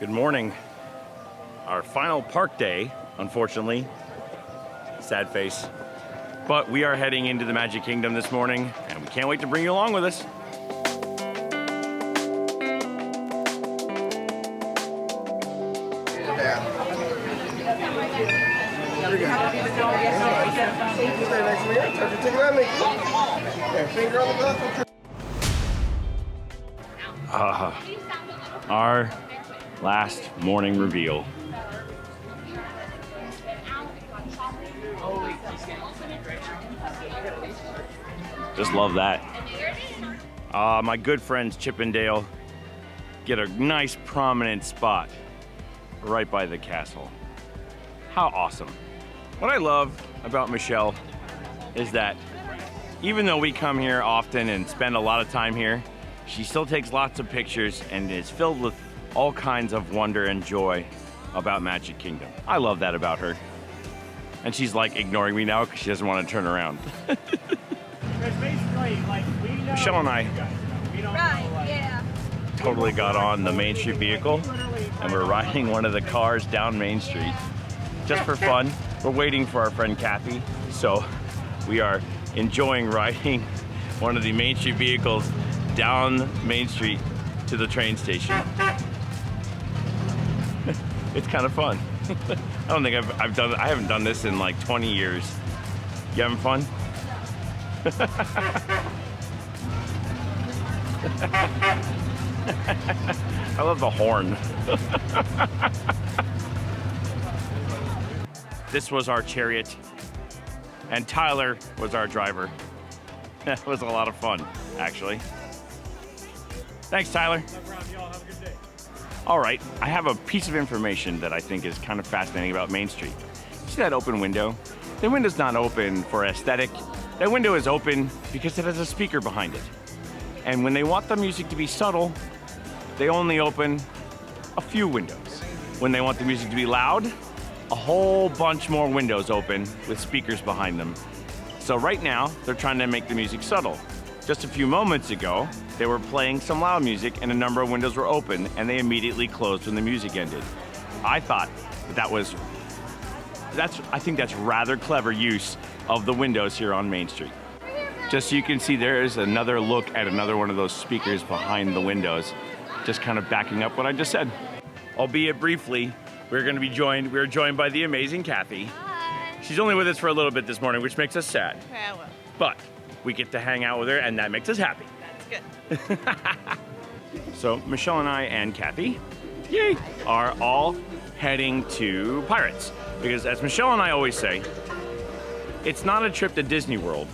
Good morning. Our final park day, unfortunately. Sad face. But we are heading into the Magic Kingdom this morning, and we can't wait to bring you along with us. Our last morning reveal. Just love that. My good friends Chip and Dale get a nice prominent spot right by the castle. How awesome. What I love about Michelle is that even though we come here often and spend a lot of time here, she still takes lots of pictures and is filled with all kinds of wonder and joy about Magic Kingdom. I love that about her. And she's like ignoring me now because she doesn't want to turn around. Michelle and I totally got on the Main Street vehicle and we're riding one of the cars down Main Street just for fun. We're waiting for our friend Cathi, so we are enjoying riding one of the Main Street vehicles down Main Street to the train station. It's kind of fun. I don't think I haven't done this in like 20 years. You having fun? I love the horn. This was our chariot, and Tyler was our driver. That was a lot of fun, actually. Thanks, Tyler. No problem, y'all. Have a good day. All right, I have a piece of information that I think is kind of fascinating about Main Street. See that open window? The window's not open for aesthetic. That window is open because it has a speaker behind it. And when they want the music to be subtle, they only open a few windows. When they want the music to be loud, a whole bunch more windows open with speakers behind them. So right now, they're trying to make the music subtle. Just a few moments ago, they were playing some loud music and a number of windows were open and they immediately closed when the music ended. I thought I think that's rather clever use of the windows here on Main Street. Just so you can see, there is another look at another one of those speakers behind the windows, just kind of backing up what I just said. Albeit briefly, we're joined by the amazing Cathi. Hi. She's only with us for a little bit this morning, which makes us sad. Yeah, well, But we get to hang out with her and that makes us happy. that's good. So Michelle and I and Cathi, yay, are all heading to Pirates. Because as Michelle and I always say, it's not a trip to Disney World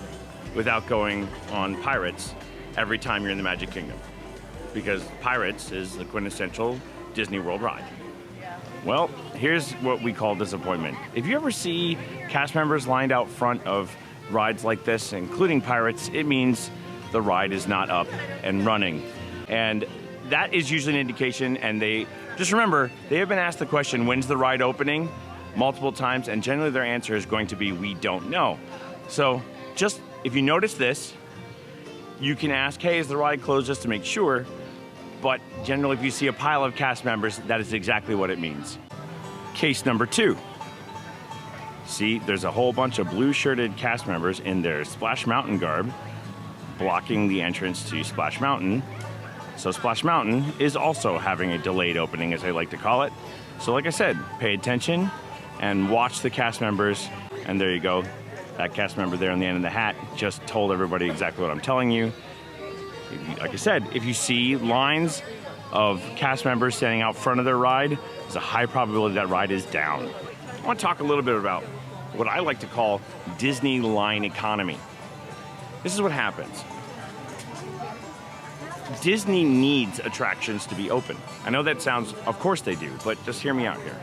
without going on Pirates every time you're in the Magic Kingdom. Because Pirates is the quintessential Disney World ride. Yeah. Well, here's what we call disappointment. If you ever see cast members lined out front of rides like this, including Pirates, it means the ride is not up and running. And that is usually an indication, and just remember, they have been asked the question, when's the ride opening? Multiple times, and generally their answer is going to be, we don't know. So just, if you notice this, you can ask, hey, is the ride closed, just to make sure. But generally, if you see a pile of cast members, that is exactly what it means. Case number 2. See, there's a whole bunch of blue-shirted cast members in their Splash Mountain garb blocking the entrance to Splash Mountain. So Splash Mountain is also having a delayed opening, as I like to call it. So like I said, pay attention and watch the cast members. And there you go. That cast member there on the end of the hat just told everybody exactly what I'm telling you. Like I said, if you see lines of cast members standing out front of their ride, there's a high probability that ride is down. I want to talk a little bit about what I like to call Disney line economy. This is what happens. Disney needs attractions to be open. I know that sounds, of course they do, but just hear me out here.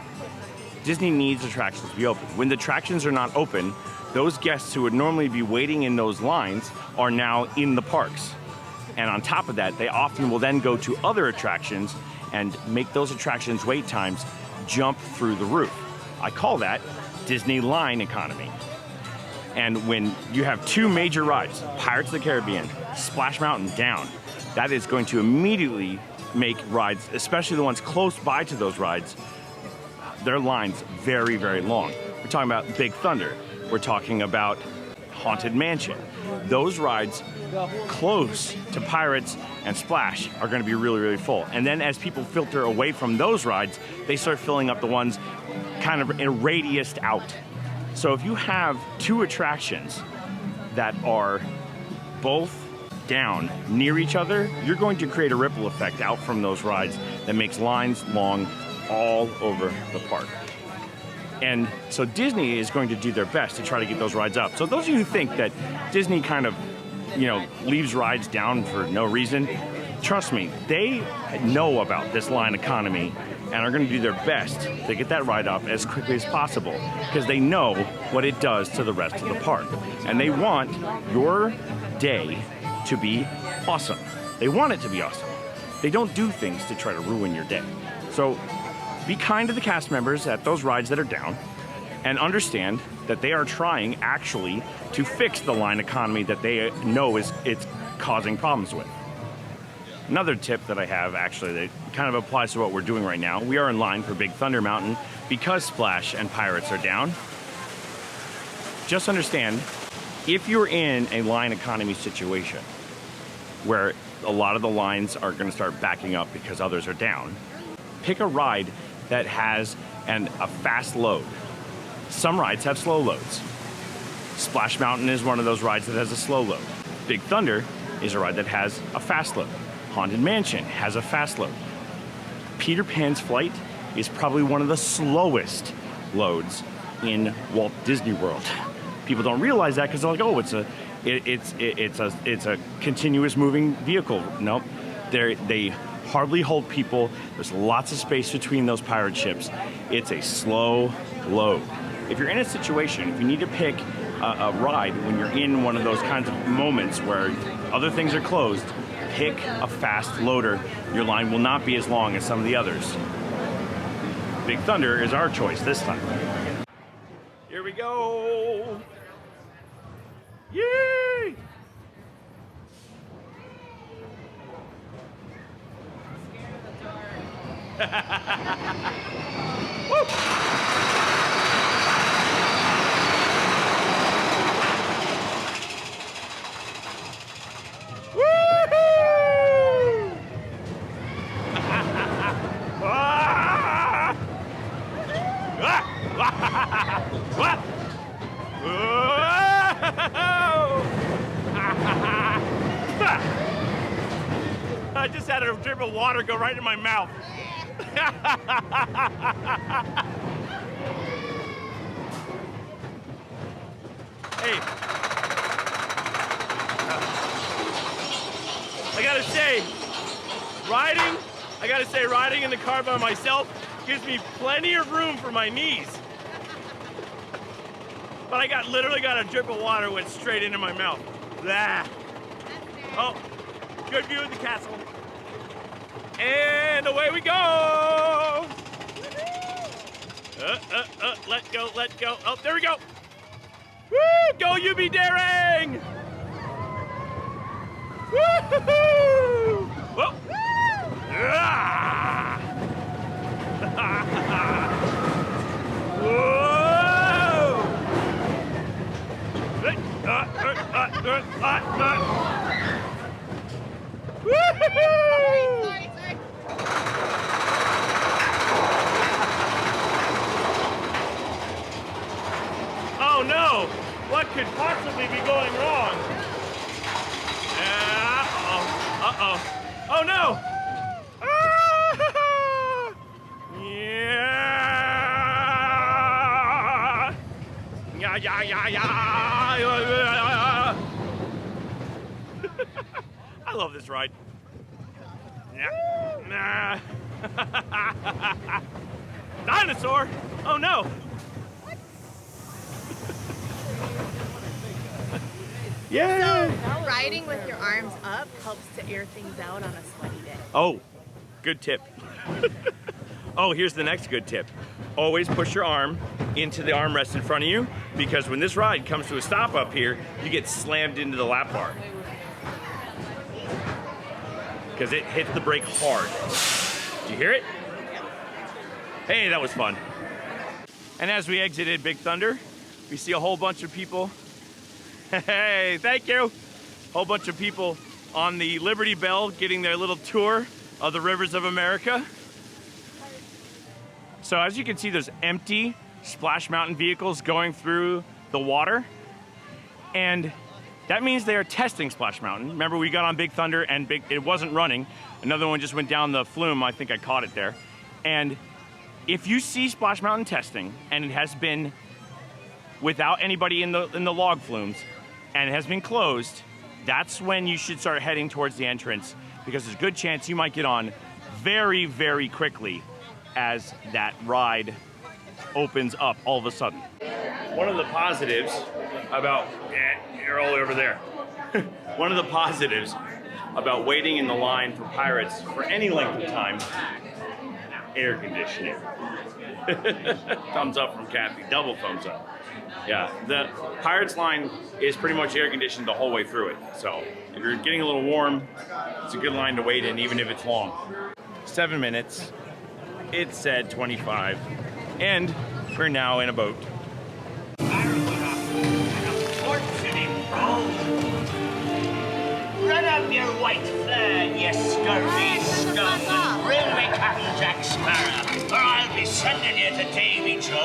Disney needs attractions to be open. When the attractions are not open, those guests who would normally be waiting in those lines are now in the parks. And on top of that, they often will then go to other attractions and make those attractions' wait times jump through the roof. I call that Disney line economy. And when you have two major rides, Pirates of the Caribbean, Splash Mountain down, that is going to immediately make rides, especially the ones close by to those rides, their lines very, very long. We're talking about Big Thunder. We're talking about Haunted Mansion. Those rides close to Pirates and Splash are going to be really, really full. And then as people filter away from those rides, they start filling up the ones kind of radiused out. So if you have two attractions that are both down near each other, you're going to create a ripple effect out from those rides that makes lines long all over the park. And so Disney is going to do their best to try to get those rides up. So those of you who think that Disney kind of, leaves rides down for no reason, trust me, they know about this line economy and are going to do their best to get that ride up as quickly as possible because they know what it does to the rest of the park. And they want your day to be awesome. They want it to be awesome. They don't do things to try to ruin your day. So be kind to the cast members at those rides that are down and understand that they are trying actually to fix the line economy that they know it's causing problems with. Another tip that I have actually that kind of applies to what we're doing right now. We are in line for Big Thunder Mountain because Splash and Pirates are down. Just understand, if you're in a line economy situation where a lot of the lines are going to start backing up because others are down, pick a ride that has a fast load. Some rides have slow loads. Splash Mountain is one of those rides that has a slow load. Big Thunder is a ride that has a fast load. Haunted Mansion has a fast load. Peter Pan's Flight is probably one of the slowest loads in Walt Disney World. People don't realize that because they're like, oh, it's a continuous moving vehicle. Nope, they hardly hold people. There's lots of space between those pirate ships. It's a slow load. If you're in a situation, if you need to pick a ride when you're in one of those kinds of moments where other things are closed, pick a fast loader. Your line will not be as long as some of the others. Big Thunder is our choice this time. Here we go. Yay! Woo! I just had a drip of water go right in my mouth. Hey, riding in the car by myself gives me plenty of room for my knees. But I literally got a drip of water went straight into my mouth. Blah. Oh, good view of the castle. And away we go. Let go, let go. Oh, there we go. Woo, go you be daring. Woo-hoo-hoo. Whoa. Ah. Whoa. Woo-hoo-hoo. Oh no! What could possibly be going wrong? Uh-oh. Oh no! Ah! Yeah! Yeah! I love this ride. Yeah. Dinosaur! Oh no! Yeah! So, riding with your arms up helps to air things out on a sweaty day. Oh, good tip. Oh, here's the next good tip. Always push your arm into the armrest in front of you, because when this ride comes to a stop up here, you get slammed into the lap bar. because it hit the brake hard. Did you hear it? Hey, that was fun. And as we exited Big Thunder, we see a whole bunch of people. Hey, thank you. Whole bunch of people on the Liberty Bell getting their little tour of the rivers of America. So as you can see, there's empty Splash Mountain vehicles going through the water. And that means they are testing Splash Mountain. Remember, we got on Big Thunder and it wasn't running. Another one just went down the flume. I think I caught it there. And if you see Splash Mountain testing and it has been without anybody in the log flumes and it has been closed, that's when you should start heading towards the entrance, because there's a good chance you might get on very, very quickly as that ride opens up all of a sudden. One of the positives about, you're all over there. One of the positives about waiting in the line for Pirates for any length of time, air conditioning. Thumbs up from Cathi, double thumbs up. Yeah, the Pirates line is pretty much air conditioned the whole way through it. So if you're getting a little warm, it's a good line to wait in, even if it's long. 7 minutes, it said 25, and we're now in a boat. Run up your white flag, you scurvy scum, and bring me Captain Jack Sparrow, or I'll be sending you to Davy Joe.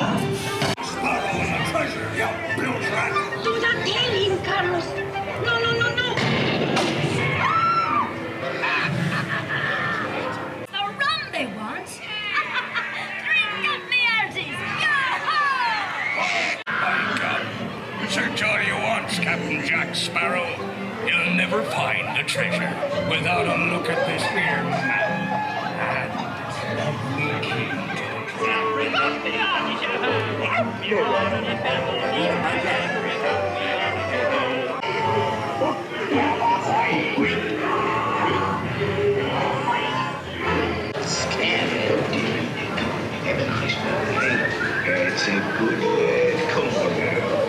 Sparrow and the treasure, you blue rat. Do not tell him, Carlos. No, no, no, no. The rum they want. Drink up me hearties. Yahoo! My God, it's a joy you want, Captain Jack Sparrow. You'll never find the treasure without a look at this here mad and lovely king. It's a good lad. Come on now.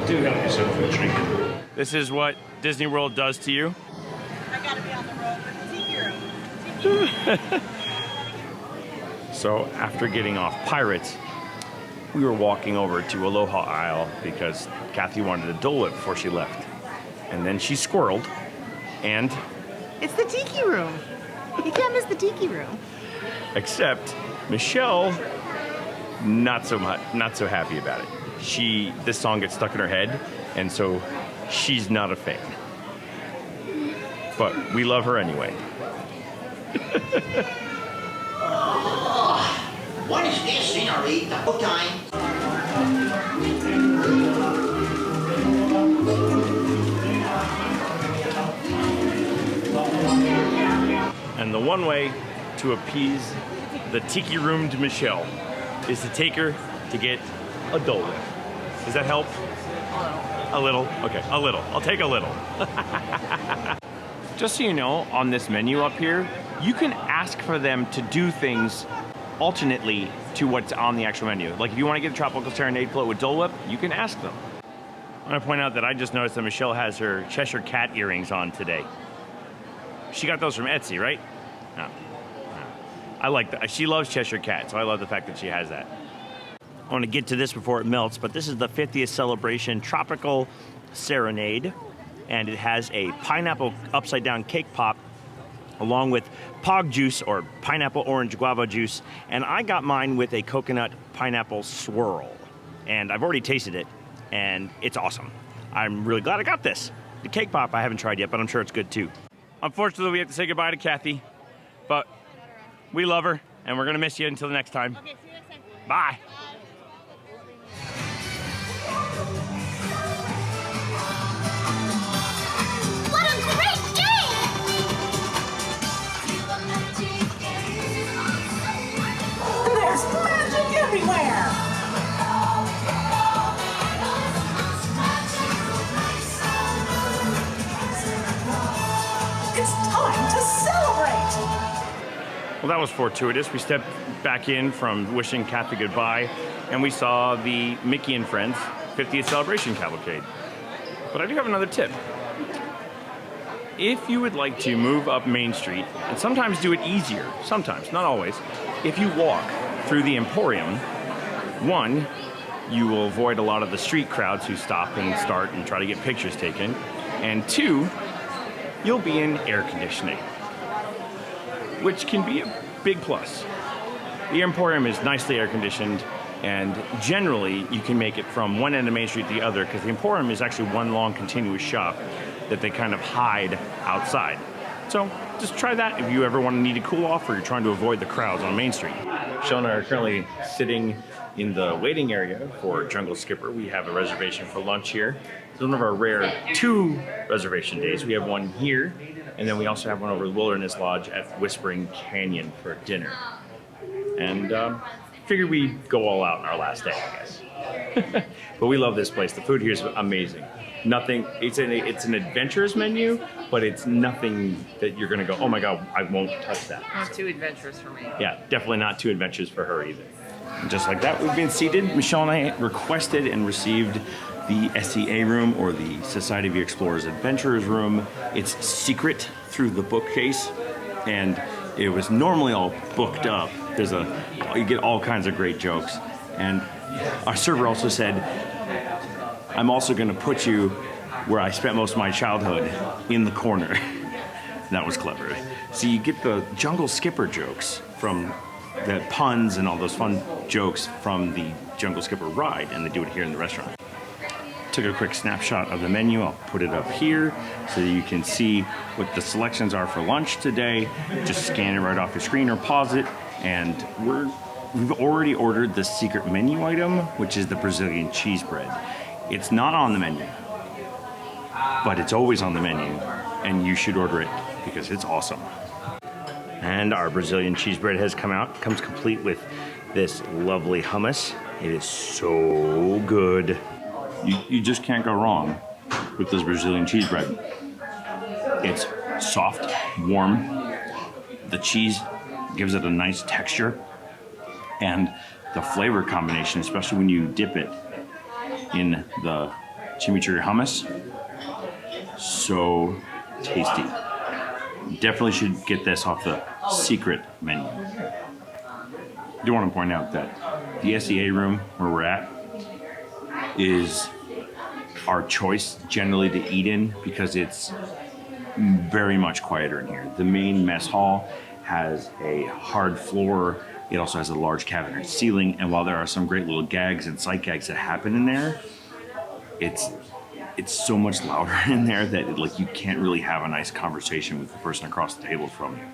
Do help yourself with a trinket. This is what Disney World does to you. I gotta be on the road with the Tiki Room. So after getting off Pirates, we were walking over to Aloha Isle because Cathi wanted a DoleWhip before she left. And then she squirreled, and It's the Tiki Room. You can't miss the Tiki Room. except Michelle, not so happy about it. This song gets stuck in her head, and so she's not a fan. But we love her anyway. What is this, senorita? No time. And the one way to appease the tiki-roomed Michelle is to take her to get a DoleWhip. Does that help? A little. Okay, a little. I'll take a little. Just so you know, on this menu up here, you can ask for them to do things alternately to what's on the actual menu. Like if you want to get a tropical serenade float with DoleWhip, you can ask them. I want to point out that I just noticed that Michelle has her Cheshire Cat earrings on today. She got those from Etsy, right? No. I like that. She loves Cheshire Cat, so I love the fact that she has that. I want to get to this before it melts, but this is the 50th celebration Tropical Serenade, and it has a pineapple upside down cake pop along with pog juice or pineapple orange guava juice, and I got mine with a coconut pineapple swirl, and I've already tasted it, and it's awesome. I'm really glad I got this. The cake pop I haven't tried yet, but I'm sure it's good too. Unfortunately, we have to say goodbye to Cathi, but we love her, and we're gonna miss you until the next time. Okay, see you next time. Bye. What a great game! There's magic everywhere! It's time to celebrate! Well, that was fortuitous. We stepped back in from wishing Cathi goodbye, and we saw the Mickey and Friends 50th Celebration Cavalcade. But I do have another tip. If you would like to move up Main Street, and sometimes do it easier, sometimes, not always, if you walk through the Emporium, one, you will avoid a lot of the street crowds who stop and start and try to get pictures taken, and two, you'll be in air conditioning, which can be a big plus. The Emporium is nicely air conditioned, and generally you can make it from one end of Main Street to the other, because the Emporium is actually one long continuous shop that they kind of hide outside. So just try that if you ever want to need to cool off or you're trying to avoid the crowds on Main Street. Michelle and I are currently sitting in the waiting area for Jungle Skipper. We have a reservation for lunch here. It's one of our rare 2 reservation days. We have one here, and then we also have one over at Wilderness Lodge at Whispering Canyon for dinner. And figured we'd go all out on our last day, I guess. But we love this place. The food here is amazing. Nothing, it's an adventurous menu, but it's nothing that you're gonna go, oh my God, I won't touch that. Not too adventurous for me. Yeah, definitely not too adventurous for her either. And just like that, we've been seated. Michelle and I requested and received the SEA room, or the Society of Explorers Adventurers room. It's secret through the bookcase, and it was normally all booked up. You get all kinds of great jokes. And our server also said, I'm also gonna put you where I spent most of my childhood, in the corner. That was clever. So you get the Jungle Skipper jokes from the puns and all those fun jokes from the Jungle Skipper ride, and they do it here in the restaurant. Took a quick snapshot of the menu. I'll put it up here so that you can see what the selections are for lunch today. Just scan it right off your screen or pause it, and we've already ordered the secret menu item, which is the Brazilian cheese bread. It's not on the menu, but it's always on the menu, and you should order it because it's awesome. And our Brazilian cheese bread has come out. Comes complete with this lovely hummus. It is so good. You just can't go wrong with this Brazilian cheese bread. It's soft, warm. The cheese gives it a nice texture, and the flavor combination, especially when you dip it in the chimichurri hummus, so tasty. Definitely should get this off the secret menu. I do want to point out that the SEA room where we're at is our choice generally to eat in because it's very much quieter in here. The main mess hall has a hard floor. It also has a large cabinet ceiling, and while there are some great little gags and sight gags that happen in there, it's so much louder in there that like you can't really have a nice conversation with the person across the table from you.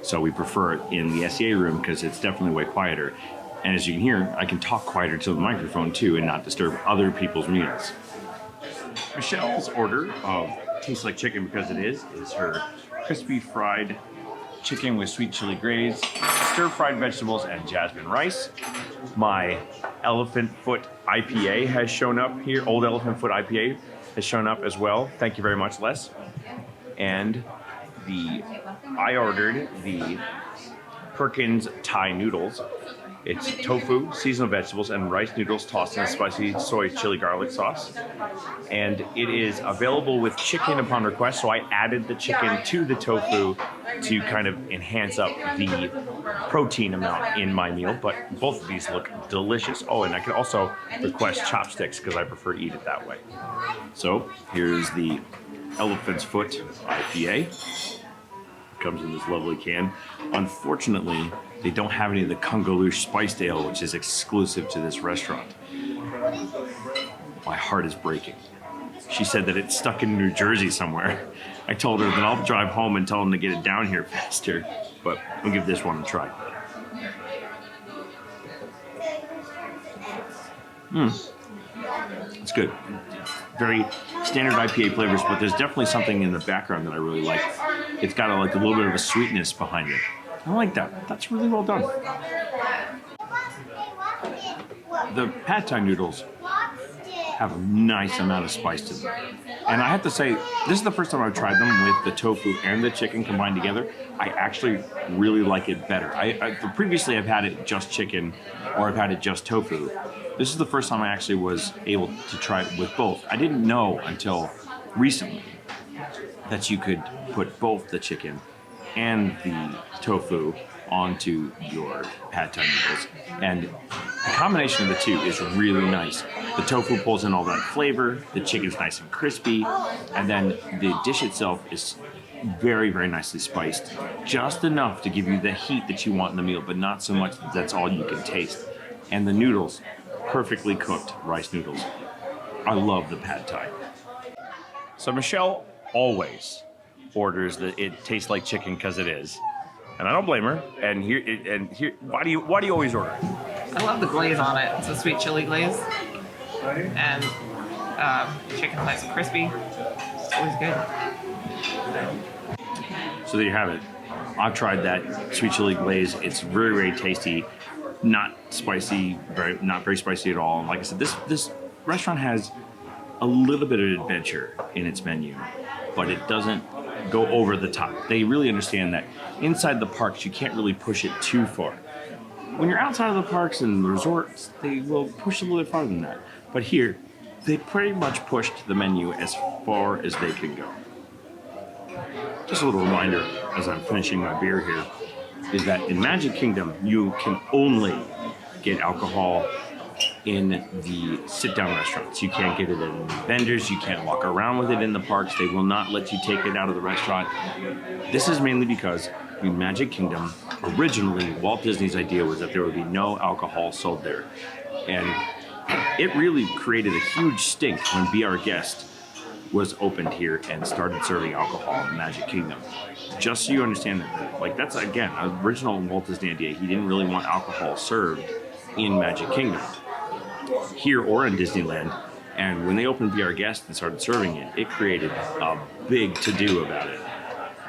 So we prefer it in the SEA room because it's definitely way quieter. And as you can hear, I can talk quieter to the microphone too and not disturb other people's meals. Michelle's order of Tastes Like Chicken, because it is her crispy fried chicken with sweet chili glaze, stir-fried vegetables, and jasmine rice. My Elephant Foot IPA has shown up here. Old Elephant Foot IPA has shown up as well. Thank you very much, Les. And I ordered the Perkins Thai noodles. It's tofu, seasonal vegetables, and rice noodles tossed in a spicy soy chili garlic sauce. And it is available with chicken upon request, so I added the chicken to the tofu to kind of enhance up the protein amount in my meal, but both of these look delicious. Oh, and I could also request chopsticks because I prefer to eat it that way. So here's the Elephant's Foot IPA. Comes in this lovely can. Unfortunately, they don't have any of the Kungaloosh spiced ale, which is exclusive to this restaurant. My heart is breaking. She said that it's stuck in New Jersey somewhere. I told her that I'll drive home and tell them to get it down here faster, but we'll give this one a try. It's good. Very standard IPA flavors, but there's definitely something in the background that I really like. It's got a little bit of a sweetness behind it. I like that. That's really well done. The pad thai noodles have a nice amount of spice to them. And I have to say, this is the first time I've tried them with the tofu and the chicken combined together. I actually really like it better. Previously I've had it just chicken or I've had it just tofu. This is the first time I actually was able to try it with both. I didn't know until recently that you could put both the chicken and the tofu onto your pad thai noodles, and the combination of the two is really nice. The tofu pulls in all that flavor, the chicken's nice and crispy, and then the dish itself is very, very nicely spiced. Just enough to give you the heat that you want in the meal, but not so much that that's all you can taste. And the noodles, perfectly cooked rice noodles. I love the pad thai. So Michelle always orders that it tastes like chicken because it is. And I don't blame her. And here, why do you always order it? I love the glaze on it. It's a sweet chili glaze, and chicken's nice and crispy. It's always good. So there you have it. I've tried that sweet chili glaze. It's very, very tasty. Not spicy, not very spicy at all. And like I said, this restaurant has a little bit of adventure in its menu, but it doesn't go over the top. They really understand that inside the parks, you can't really push it too far. When you're outside of the parks and the resorts, they will push a little bit farther than that. But here, they pretty much pushed the menu as far as they could go. Just a little reminder as I'm finishing my beer here, is that in Magic Kingdom, you can only get alcohol in the sit-down restaurants. You can't get it in vendors, you can't walk around with it in the parks, they will not let you take it out of the restaurant. This is mainly because in Magic Kingdom, originally Walt Disney's idea was that there would be no alcohol sold there. And it really created a huge stink when Be Our Guest was opened here and started serving alcohol in Magic Kingdom. Just so you understand that, like, that's again, an original Walt Disney idea. He didn't really want alcohol served in Magic Kingdom, here or in Disneyland. And when they opened Be Our Guest and started serving it, it created a big to-do about it.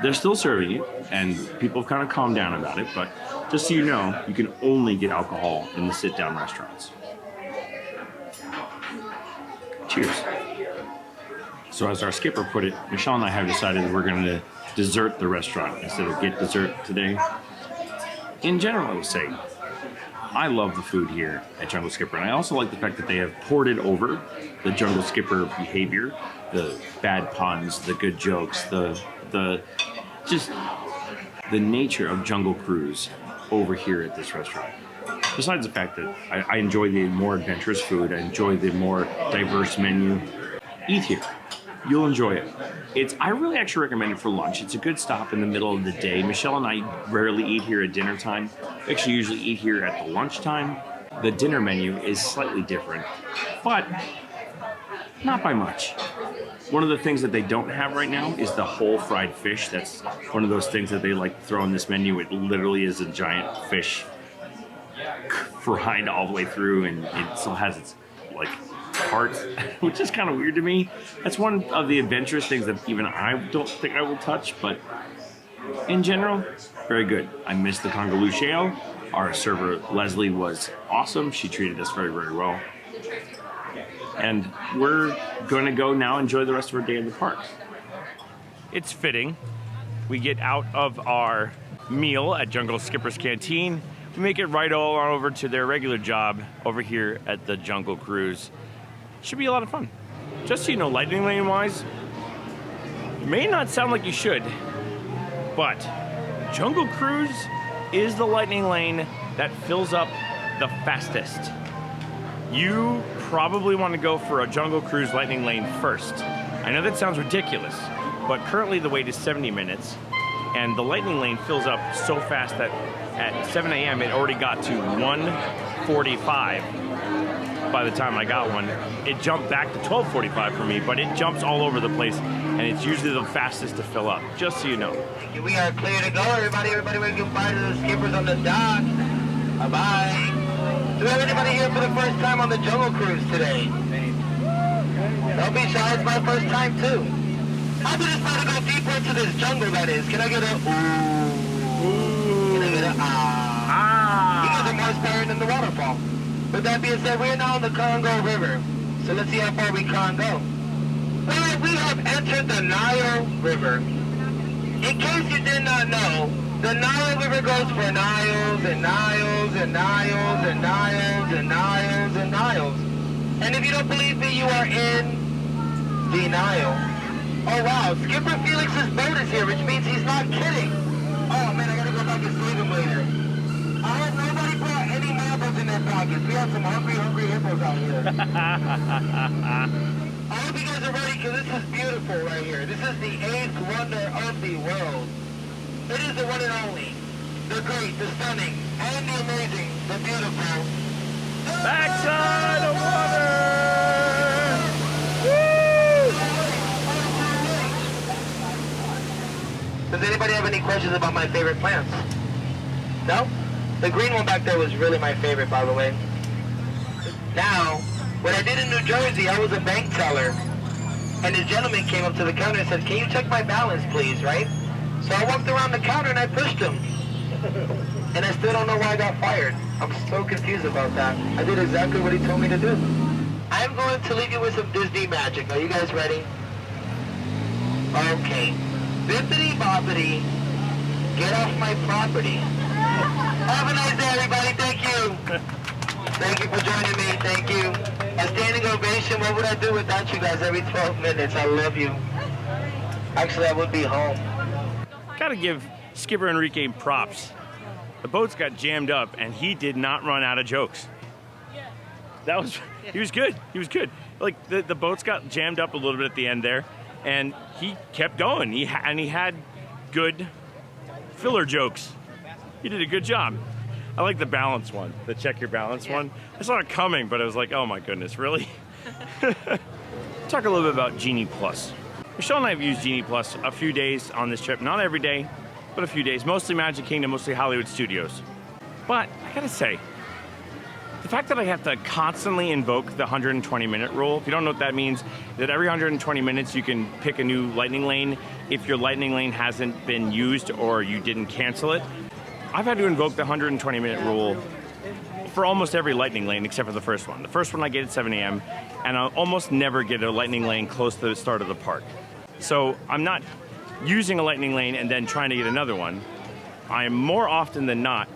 They're still serving it, and people have kind of calmed down about it, but just so you know, you can only get alcohol in the sit-down restaurants. Cheers. So as our skipper put it, Michelle and I have decided we're going to dessert the restaurant instead of get dessert today. In general, I would say, I love the food here at Jungle Skipper, and I also like the fact that they have ported over the Jungle Skipper behavior, the bad puns, the good jokes, the nature of Jungle Cruise over here at this restaurant. Besides the fact that I enjoy the more adventurous food, I enjoy the more diverse menu. Eat here. You'll enjoy it. I really actually recommend it for lunch. It's a good stop in the middle of the day. Michelle and I rarely eat here at dinner time. We actually usually eat here at the lunchtime. The dinner menu is slightly different, but not by much. One of the things that they don't have right now is the whole fried fish. That's one of those things that they like to throw in this menu. It literally is a giant fish fried all the way through, and it still has its like heart, which is kind of weird to me. That's one of the adventurous things that even I don't think I will touch, but in general, very good. I missed the Congaloo shell. Our server, Leslie, was awesome. She treated us very, very well. And we're going to go now enjoy the rest of our day in the park. It's fitting. We get out of our meal at Jungle Skipper's Canteen. We make it right all over to their regular job over here at the Jungle Cruise. Should be a lot of fun. Just so you know, lightning lane wise, may not sound like you should, but Jungle Cruise is the lightning lane that fills up the fastest. You probably want to go for a Jungle Cruise lightning lane first. I know that sounds ridiculous, but currently the wait is 70 minutes, and the lightning lane fills up so fast that at 7 a.m. it already got to 1:45. By the time I got one, it jumped back to 12:45 for me, but it jumps all over the place, and it's usually the fastest to fill up, just so you know. We are clear to go, everybody. Everybody, we can goodbye to the skippers on the dock. Bye-bye. Do we have anybody here for the first time on the Jungle Cruise today? Don't be shy, it's my first time too. I just want to go deeper into this jungle, that is. Can I get a ooh? Ooh. Can I get a ah? You guys are more inspiring than the waterfall. With that being said, we are now on the Congo River. So let's see how far we can go. Well, we have entered the Nile River. In case you did not know, the Nile River goes for Niles and Niles and Niles and Niles and Niles and Niles. And if you don't believe me, you are in the Nile. Oh wow, Skipper Felix's boat is here, which means he's not kidding. Oh man, I gotta go back and save him later. I hope nobody brought any marbles in their pockets. We have some hungry hippos out here. I hope you guys are ready, because this is beautiful right here. This is the 8th wonder of the world. It is the one and only, the great, the stunning, and the amazing, the beautiful. Backside of water! Woo! Does anybody have any questions about my favorite plants? No? The green one back there was really my favorite, by the way. Now, what I did in New Jersey, I was a bank teller. And this gentleman came up to the counter and said, "Can you check my balance, please?" Right? So I walked around the counter and I pushed him. And I still don't know why I got fired. I'm so confused about that. I did exactly what he told me to do. I'm going to leave you with some Disney magic. Are you guys ready? Okay. Bippity boppity. Get off my property. Have a nice day, everybody. Thank you. Thank you for joining me. Thank you. A standing ovation. What would I do without you guys every 12 minutes? I love you. Actually, I would be home. Gotta give Skipper Enrique props. The boats got jammed up and he did not run out of jokes. That was, he was good. He was good. Like the boats got jammed up a little bit at the end there and he kept going. He had good filler jokes. He did a good job. I like the balance one, the check your balance one. I saw it coming, but I was like, oh my goodness, really? Talk a little bit about Genie Plus. Michelle and I have used Genie Plus a few days on this trip. Not every day, but a few days. Mostly Magic Kingdom, mostly Hollywood Studios. But I gotta say, the fact that I have to constantly invoke the 120-minute rule, if you don't know what that means, that every 120 minutes you can pick a new lightning lane if your lightning lane hasn't been used or you didn't cancel it. I've had to invoke the 120-minute rule for almost every lightning lane except for the first one. The first one I get at 7 a.m. and I'll almost never get a lightning lane close to the start of the park. So I'm not using a lightning lane and then trying to get another one. I am more often than not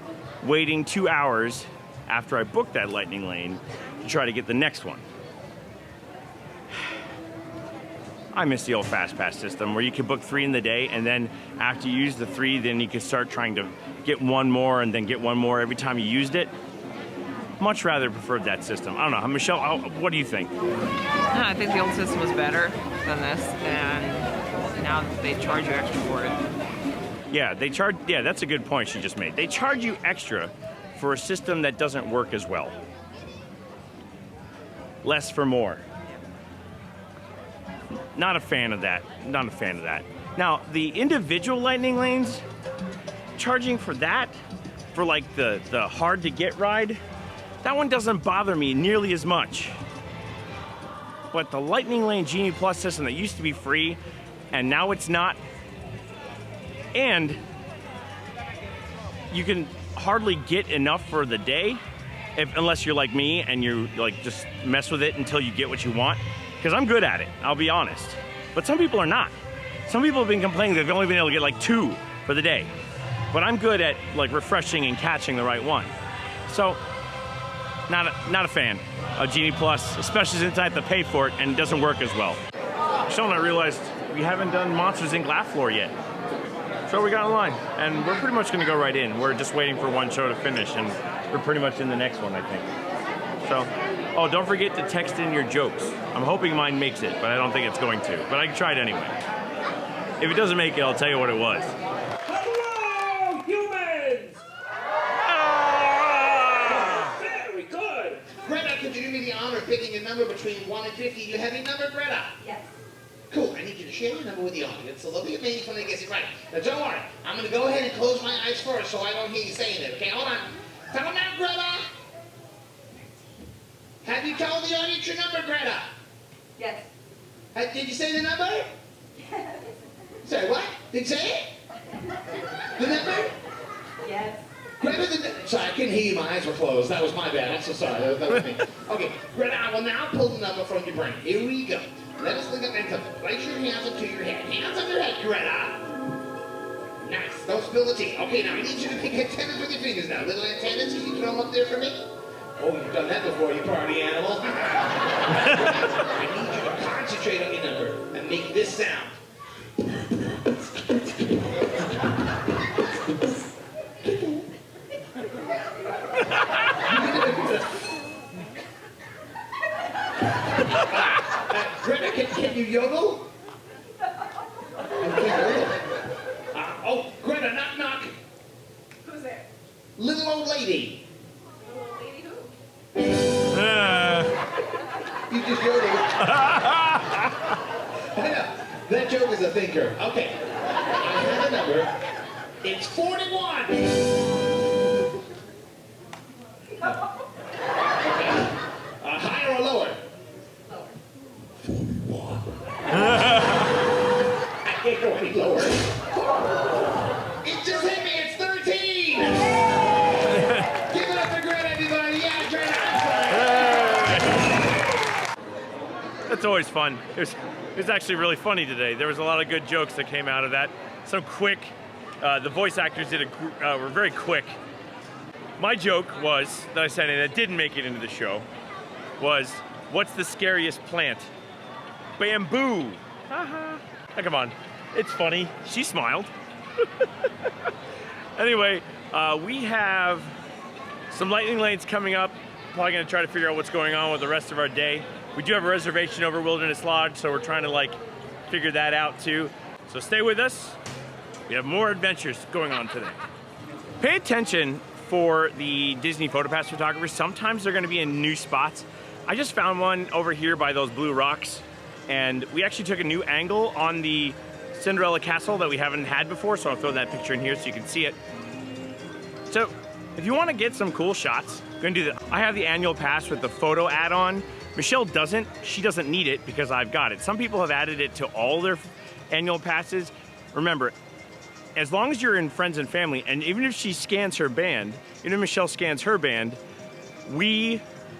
waiting 2 hours after I book that lightning lane to try to get the next one. I miss the old Fast Pass system where you could book 3 in the day and then after you use the 3, then you could start trying to get one more and then get one more every time you used it. Much rather preferred that system. I don't know. Michelle, what do you think? No, I think the old system was better than this, and now they charge you extra for it. Yeah, that's a good point she just made. They charge you extra for a system that doesn't work as well. Less for more. Not a fan of that. Not a fan of that. Now, the individual lightning lanes, charging for that, for like the hard to get ride, that one doesn't bother me nearly as much. But the Lightning Lane Genie Plus system that used to be free, and now it's not, and you can hardly get enough for the day, unless you're like me and you like just mess with it until you get what you want. Because I'm good at it, I'll be honest. But some people are not. Some people have been complaining they've only been able to get like 2 for the day. But I'm good at like refreshing and catching the right one. So, not a fan of Genie Plus, especially since I have to pay for it and it doesn't work as well. Michelle and I realized we haven't done Monsters Inc. Laugh Floor yet. So we got in line, and we're pretty much gonna go right in. We're just waiting for one show to finish, and we're pretty much in the next one, I think. So, oh, don't forget to text in your jokes. I'm hoping mine makes it, but I don't think it's going to. But I can try it anyway. If it doesn't make it, I'll tell you what it was. Hello, humans! Very good. Greta, could you do me the honor of picking a number between 1 and 50? You have a number, Greta? Yes. Cool. I need you to share your number with the audience, so they'll be amazed when they get it right. Now, don't worry. I'm going to go ahead and close my eyes first so I don't hear you saying it. Okay, hold on. Tell them now, Greta. Have you told the audience your number, Greta? Yes. Did you say the number? Say what? Did you say it? The number? Yes. Sorry, I couldn't hear you. My eyes were closed. That was my bad. I'm so sorry. That was me. Okay, Greta, I will now pull the number from your brain. Here we go. Let us look up and place your hands up to your head. Hands up your head, Greta. Nice. Don't spill the tea. Okay, now I need you to pick antennas with your fingers now. Little antennas, can you throw them up there for me? Oh, you've done that before, you party animal. I need you to concentrate on your number and make this sound. Greta, can you yodel? Oh, Greta, knock, knock. Who's there? Little old lady. Little old lady who? You just yodeled. That joke is a thinker. Okay. I have a number. It's 41. Okay. Higher or lower? Lower. I can't go any lower. It just hit me. It's 13. Give it up for Greta, everybody. Yeah, Greta. That's always fun. It was actually really funny today. There was a lot of good jokes that came out of that. So quick. The voice actors were very quick. My joke was, that I said, and it didn't make it into the show, was, what's the scariest plant? Bamboo. Haha. Oh, come on. It's funny. She smiled. Anyway, we have some lightning lanes coming up. Probably gonna try to figure out what's going on with the rest of our day. We do have a reservation over Wilderness Lodge, so we're trying to figure that out too. So stay with us. We have more adventures going on today. Pay attention for the Disney PhotoPass photographers. Sometimes they're gonna be in new spots. I just found one over here by those blue rocks, and we actually took a new angle on the Cinderella castle that we haven't had before, so I'll throw that picture in here so you can see it. So, if you wanna get some cool shots, I'm gonna do that. I have the annual pass with the photo add-on. Michelle doesn't. She doesn't need it because I've got it. Some people have added it to all their annual passes. Remember, as long as you're in friends and family, and even if she scans her band, even if Michelle scans her band,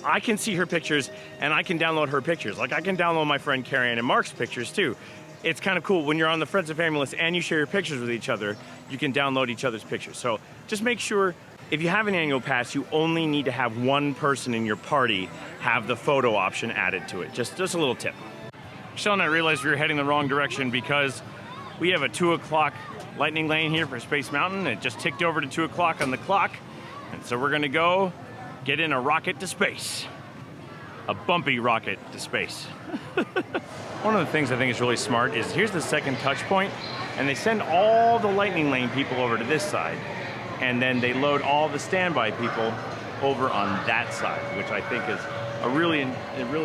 I can see her pictures and I can download her pictures. Like I can download my friend Carrie Ann and Mark's pictures too. It's kind of cool when you're on the friends and family list and you share your pictures with each other, you can download each other's pictures. So just make sure if you have an annual pass, you only need to have one person in your party have the photo option added to it. Just a little tip. Michelle and I realized we were heading the wrong direction because we have a 2 o'clock lightning lane here for Space Mountain. It just ticked over to 2 o'clock on the clock. And so we're gonna go get in a rocket to space. A bumpy rocket to space. One of the things I think is really smart is here's the second touch point, and they send all the lightning lane people over to this side, and then they load all the standby people over on that side, which I think is a really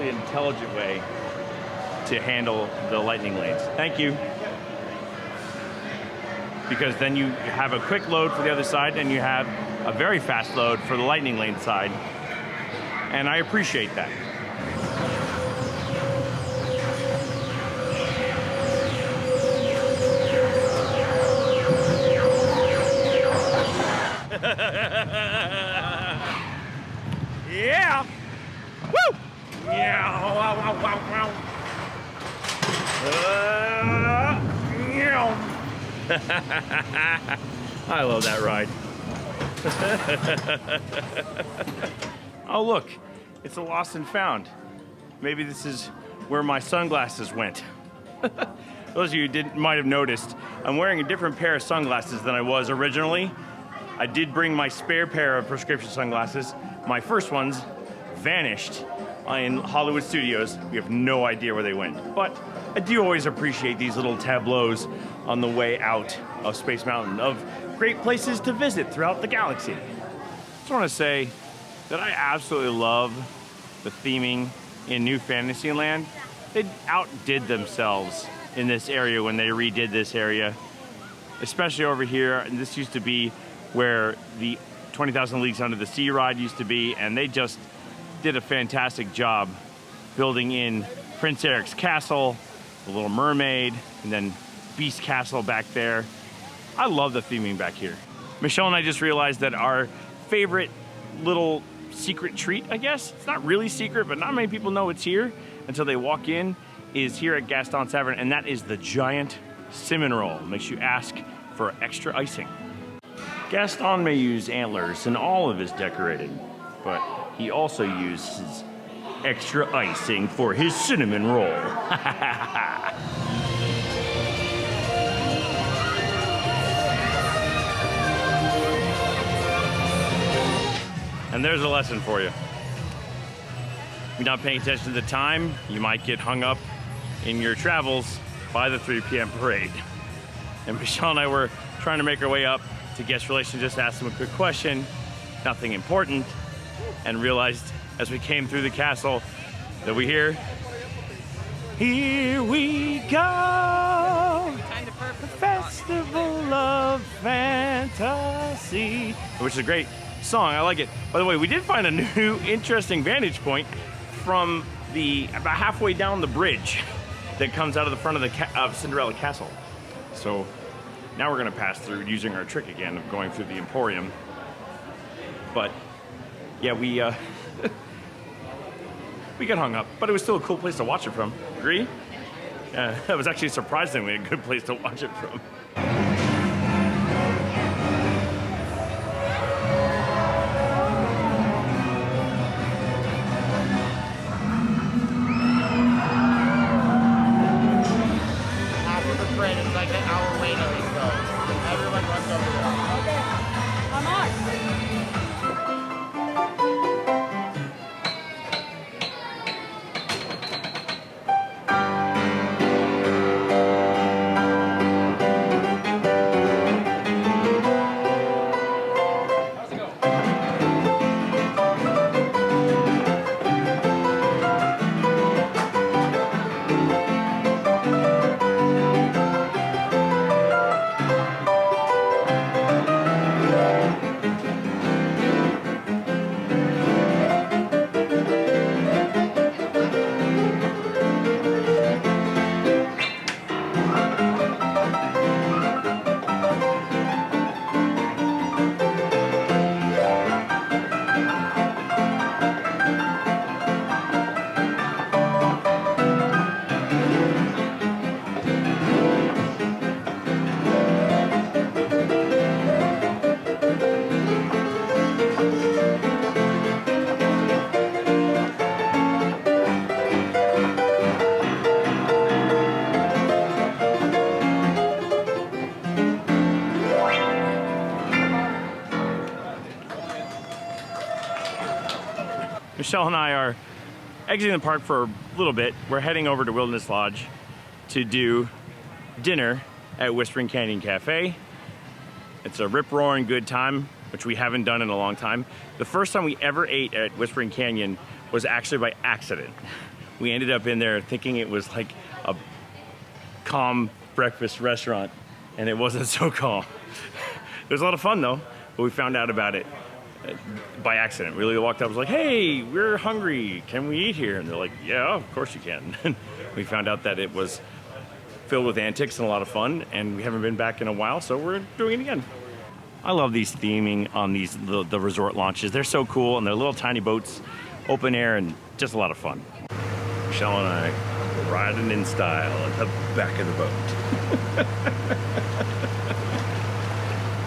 intelligent way to handle the lightning lanes. Thank you. Because then you have a quick load for the other side, and you have a very fast load for the lightning lane side, and I appreciate that. Yeah! Woo! Yeah! Wow, wow, wow, wow. Yeah! I love that ride. Oh, look. It's a lost and found. Maybe this is where my sunglasses went. Those of you who might have noticed, I'm wearing a different pair of sunglasses than I was originally. I did bring my spare pair of prescription sunglasses. My first ones vanished in Hollywood Studios. We have no idea where they went. But I do always appreciate these little tableaus on the way out of Space Mountain of great places to visit throughout the galaxy. Just want to say that I absolutely love the theming in New Fantasyland. They outdid themselves in this area when they redid this area, especially over here. And this used to be where the 20,000 Leagues Under the Sea ride used to be, and they just did a fantastic job building in Prince Eric's castle, the Little Mermaid, and then Beast Castle back there. I love the theming back here. Michelle and I just realized that our favorite little secret treat, I guess, it's not really secret, but not many people know it's here until they walk in, is here at Gaston Tavern, and that is the giant cinnamon roll. Makes you ask for extra icing. Gaston may use antlers in all of his decorating, but he also uses extra icing for his cinnamon roll. And there's a lesson for you. If you're not paying attention to the time, you might get hung up in your travels by the 3 p.m. parade. And Michelle and I were trying to make our way up to guest relations, just asked them a quick question, nothing important, and realized as we came through the castle that we hear, here we go, the festival of fantasy, which is a great song. I like it. By the way, we did find a new interesting vantage point from about halfway down the bridge that comes out of the front of Cinderella Castle. So now we're going to pass through using our trick again of going through the Emporium. But yeah, we got hung up, but it was still a cool place to watch it from. Agree? Yeah, that was actually surprisingly a good place to watch it from. Michelle and I are exiting the park for a little bit. We're heading over to Wilderness Lodge to do dinner at Whispering Canyon Cafe. It's a rip-roaring good time, which we haven't done in a long time. The first time we ever ate at Whispering Canyon was actually by accident. We ended up in there thinking it was like a calm breakfast restaurant, and it wasn't so calm. It was a lot of fun though, but we found out about it by accident. We walked up and was like, hey, we're hungry, can we eat here? And they're like, yeah, of course you can. And we found out that it was filled with antics and a lot of fun, and we haven't been back in a while, so we're doing it again. I love these theming on the resort launches. They're so cool, and they're little tiny boats, open air, and just a lot of fun. Michelle and I riding in style at the back of the boat.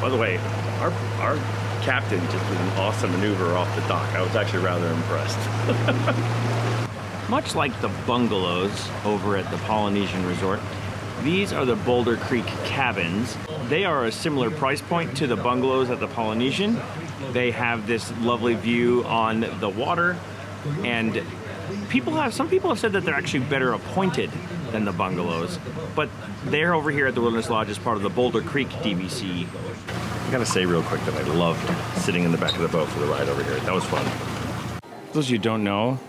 By the way, our captain just did an awesome maneuver off the dock. I was actually rather impressed. Much like the bungalows over at the Polynesian Resort, these are the Boulder Creek cabins. They are a similar price point to the bungalows at the Polynesian. They have this lovely view on the water, and some people have said that they're actually better appointed than the bungalows, but they're over here at the Wilderness Lodge as part of the Boulder Creek DVC. I gotta say real quick that I loved sitting in the back of the boat for the ride over here. That was fun. For those of you who don't know,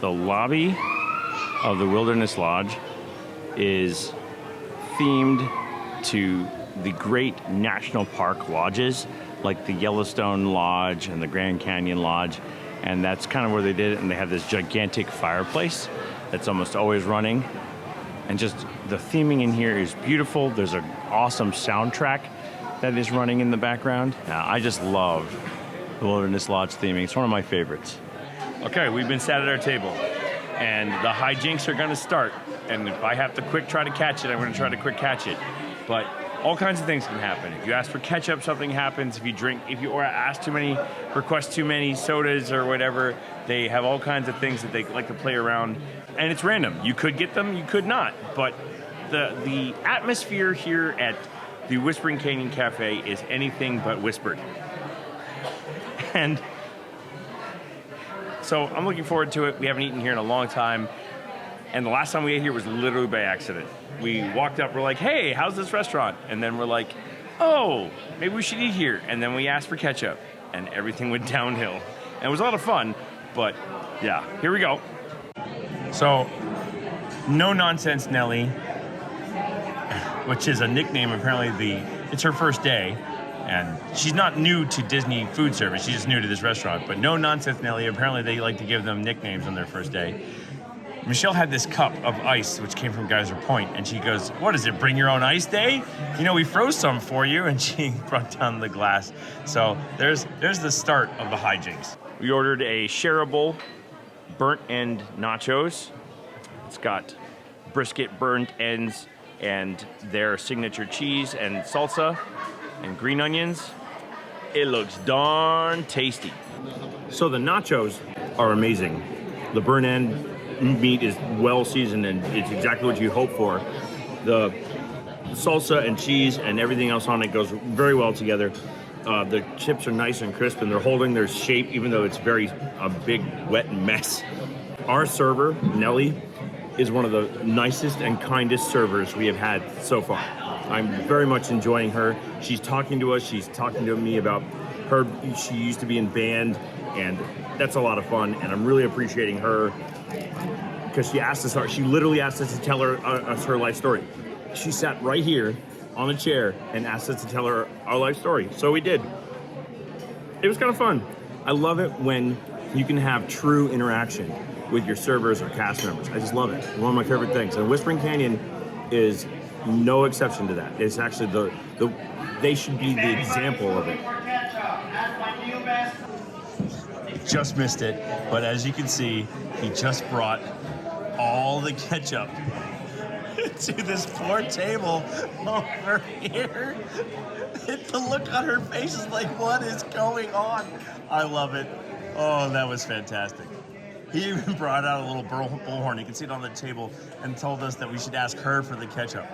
the lobby of the Wilderness Lodge is themed to the great national park lodges like the Yellowstone Lodge and the Grand Canyon Lodge, and that's kind of where they did it. And they have this gigantic fireplace that's almost always running, and just the theming in here is beautiful. There's an awesome soundtrack that is running in the background. Now, I just love the Wilderness Lodge theming. It's one of my favorites. Okay, we've been sat at our table, and the hijinks are going to start. And if I have to try to catch it, I'm going to try to quick catch it. But all kinds of things can happen. If you ask for ketchup, something happens. If you ask too many, request too many sodas or whatever, they have all kinds of things that they like to play around. And it's random. You could get them, you could not. But the atmosphere here at the Whispering Canyon Cafe is anything but whispered. And so I'm looking forward to it. We haven't eaten here in a long time. And the last time we ate here was literally by accident. We walked up, we're like, hey, how's this restaurant? And then we're like, oh, maybe we should eat here. And then we asked for ketchup, and everything went downhill. And it was a lot of fun, but yeah, here we go. So, No Nonsense Nelly, which is a nickname, apparently it's her first day. And she's not new to Disney food service, she's just new to this restaurant. But No Nonsense Nelly, apparently they like to give them nicknames on their first day. Michelle had this cup of ice, which came from Geyser Point, and she goes, what is it, bring your own ice day? You know, we froze some for you, and she brought down the glass. So there's the start of the hijinks. We ordered a shareable burnt end nachos. It's got brisket burnt ends and their signature cheese and salsa and green onions. It looks darn tasty. So the nachos are amazing. The burnt end meat is well seasoned and it's exactly what you hope for. The salsa and cheese and everything else on it goes very well together. The chips are nice and crisp and they're holding their shape even though it's a big wet mess. Our server, Nellie, is one of the nicest and kindest servers we have had so far. I'm very much enjoying her. She's talking to us, she's talking to me about her, she used to be in band and that's a lot of fun and I'm really appreciating her. Because she literally asked us to tell us her life story. She sat right here on a chair and asked us to tell her our life story. So we did. It was kind of fun. I love it when you can have true interaction with your servers or cast members. I just love it. One of my favorite things. And Whispering Canyon is no exception to that. It's actually they should be the example of it. Just missed it, but as you can see, he just brought all the ketchup to this poor table over here. The look on her face is like, what is going on? I love it. Oh, that was fantastic. He even brought out a little bullhorn. You can see it on the table and told us that we should ask her for the ketchup.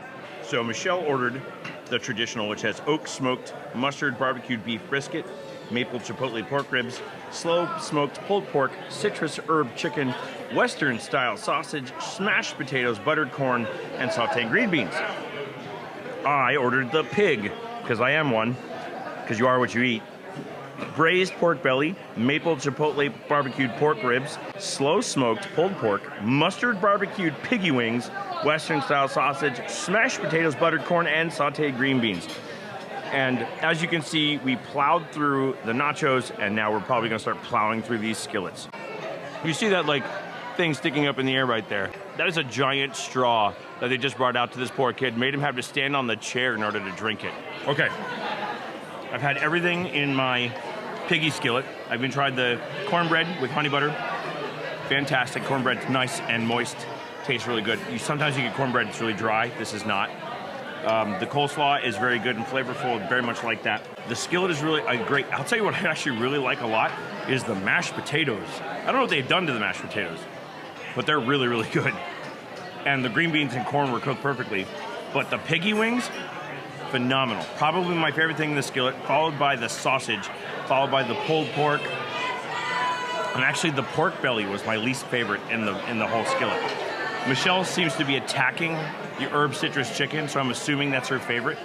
So Michelle ordered the traditional, which has oak smoked mustard barbecued beef brisket, maple chipotle pork ribs, slow smoked pulled pork, citrus herb chicken, Western style sausage, smashed potatoes, buttered corn, and sauteed green beans. I ordered the pig, because I am one, because you are what you eat. Braised pork belly, maple chipotle barbecued pork ribs, slow smoked pulled pork, mustard barbecued piggy wings, Western style sausage, smashed potatoes, buttered corn, and sauteed green beans. And as you can see, we plowed through the nachos, and now we're probably gonna start plowing through these skillets. You see that like thing sticking up in the air right there? That is a giant straw that they just brought out to this poor kid, made him have to stand on the chair in order to drink it. Okay, I've had everything in my piggy skillet. I've even tried the cornbread with honey butter. Fantastic, cornbread's nice and moist, tastes really good. Sometimes you get cornbread that's really dry, this is not. The coleslaw is very good and flavorful, very much like that. The skillet is really great. I'll tell you what I actually really like a lot is the mashed potatoes. I don't know what they've done to the mashed potatoes, but they're really, really good. And the green beans and corn were cooked perfectly. But the piggy wings, phenomenal. Probably my favorite thing in the skillet, followed by the sausage, followed by the pulled pork. And actually the pork belly was my least favorite in the whole skillet. Michelle seems to be attacking the herb citrus chicken, so I'm assuming that's her favorite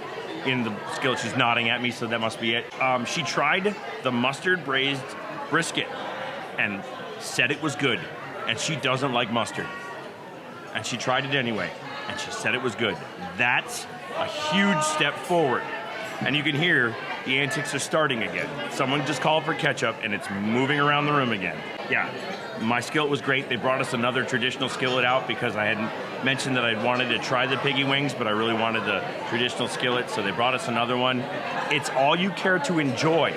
in the skillet. She's nodding at me, so that must be it. She tried the mustard braised brisket and said it was good, and she doesn't like mustard. And she tried it anyway, and she said it was good. That's a huge step forward. And you can hear The antics are starting again. Someone just called for ketchup and it's moving around the room again. Yeah, my skillet was great. They brought us another traditional skillet out because I hadn't mentioned that I'd wanted to try the piggy wings, but I really wanted the traditional skillet, so they brought us another one. It's all you care to enjoy.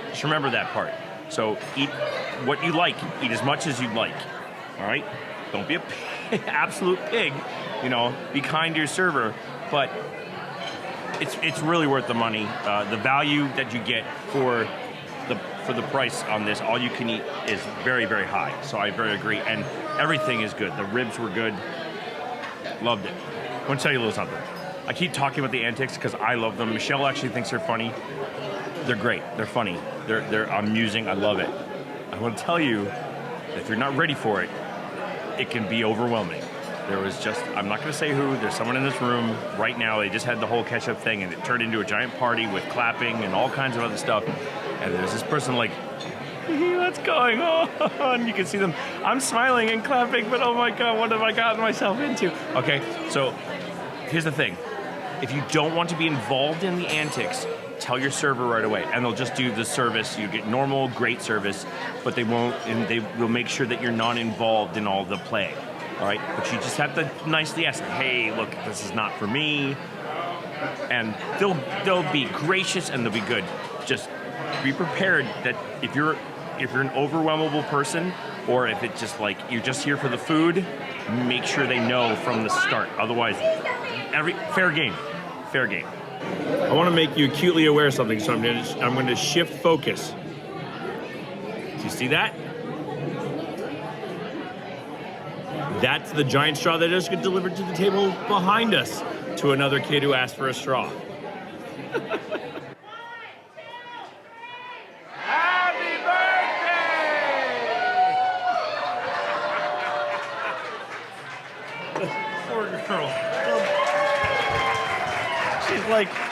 Just remember that part. So eat what you like. Eat as much as you'd like. All right? Don't be a absolute pig. You know, be kind to your server, but it's really worth the money. The value that you get for the price on this, all you can eat, is very, very high. So I very agree. And everything is good. The ribs were good. Loved it. I want to tell you a little something. I keep talking about the antics because I love them. Michelle actually thinks they're funny. They're great. They're funny. They're amusing. I love it. I want to tell you that if you're not ready for it, it can be overwhelming. There was just, I'm not going to say who, there's someone in this room right now, they just had the whole ketchup thing and it turned into a giant party with clapping and all kinds of other stuff. And there's this person like, what's going on? You can see them, I'm smiling and clapping, but oh my God, what have I gotten myself into? Okay, so here's the thing. If you don't want to be involved in the antics, tell your server right away, and they'll just do the service. You get normal, great service, but they won't, and they will make sure that you're not involved in all the play. All right, but you just have to nicely ask, hey, look, this is not for me, and they'll be gracious and they'll be good. Just be prepared that if you're an overwhelmable person, or if it's just like you're just here for the food, make sure they know from the start. Otherwise, fair game. I want to make you acutely aware of something, so I'm going to shift focus. Do you see that? That's the giant straw that just got delivered to the table behind us to another kid who asked for a straw. Happy birthday! Poor girl.